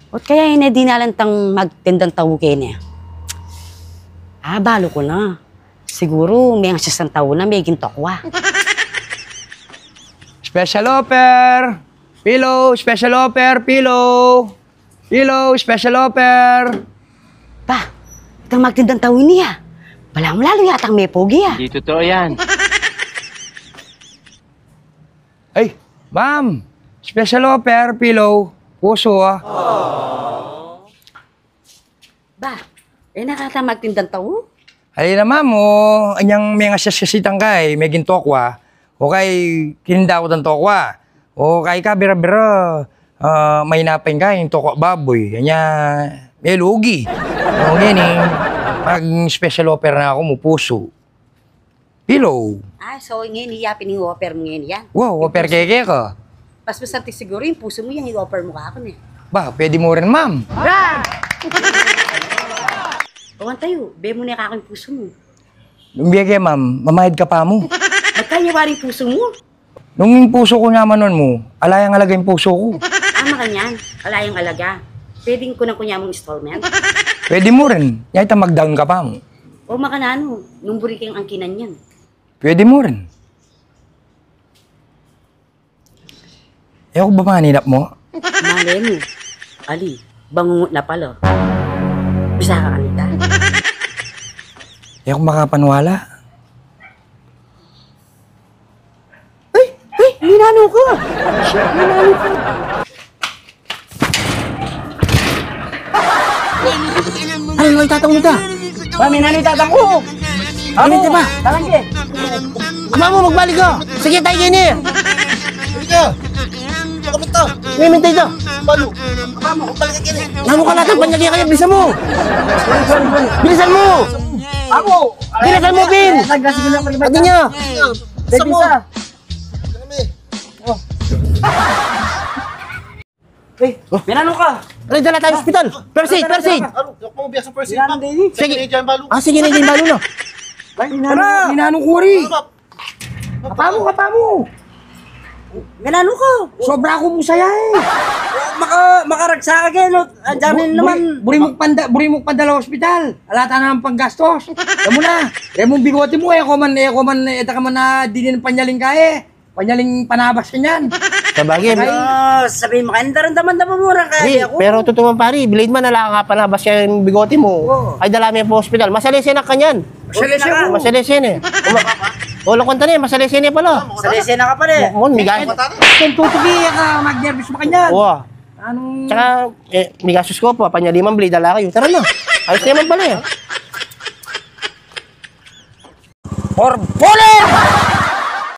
Ot kaya yun di nalantang magtindang tawukin niya. Balo ko na. Siguro may ang sasang tawo na may gintokwa. Special offer! Pillow! Special offer! Pillow! Pillow! Special offer! Pa, itang magtindang tawin niya. Palang lalo yatang may pogi Hindi totoo yan. Ay, ma'am! Special offer! Pillow! Puso Ba, nakata magtindang tawo? Halina ma'am, anyang may nga sasitang kay, may gintokwa. O kay kininda ko ng tokwa. O kay ka bira-bira, may napin ka yung tokwa baboy. Kanya may lugi. O ganyan pag special offer na ako mo, puso. Pillow. So ngayon iyapin yung offer mo ngayon yan. Wow, offer keke ka. Pas masanti siguro yung puso mo yung i-offer mo kakon eh. Ba, pwede mo rin ma'am. Awan tayo, be mo na kakon puso mo. Nung biyage ma'am, mamahid ka pa mo. Magkanya waring puso mo? Nung yung puso ko naman nun mo, alayang alaga yung puso ko. Ama ka niyan, alayang alaga. Pwedeng ko na kunya mong installment. Pwede mo rin. Yata mag-down ka pa mo. O makanano, nung buri kayong angkinan yan. Pwede mo rin. Ayaw ko ba maninap mo? Malay mo, Ali, bangungot na pala. Bisa ka kanita. Ayaw ko makapanwala. Minano ko! Minano ko! Ano yung itatang mo ta? Minano itatang ko! Ano ito ba? Talangge! Ama mo, magbalik ka! Sige, tayo gini! Sige! Kamusta? May mintay ito! Balo! Kapamo, balik ka gini! Namo ka natin, panyagi kayo, bilisan mo! Bilisan mo! Ako! Bilisan mo, Bin! Ati niya! Sa mo! Minano ka! Ano dala tayo hospital? First aid, first aid! Ano? Yok mo biyak sa first aid, ma'am. Sige. Sige, dyan, balo. Sige na, hindi balo na. Ninanong ko rin. Kapamo! Minano ko! Sobra ako mo saya eh. Makaragsa ka kayo, no? Diyan naman. Buri mo pandala hospital. Alata na ang panggastos. Kamu na. Remong bigote mo eh. Ako man, eta ka man na dinin panyaling ka eh. Panyaling panabas ka niyan. Sabagay, Sabihin mo kayo, daman-daman mura Hey, pero totoo man pare, bilid man nala nga panabas ka yung bigote mo. Ay dala mo yung hospital. Masalisin ka niyan. Masalisin mo. Masalisin eh. Wala konta niya, masalisin eh pala. Salisena ka pa rin. Mon, migas. Kung tutugi ka, mag-nervous mo ka niyan. Oo. Anong... Tsaka, migasos ko po, panyaliman, bilid dala kayo. Tara na. Ayos naman pala eh. For bullet!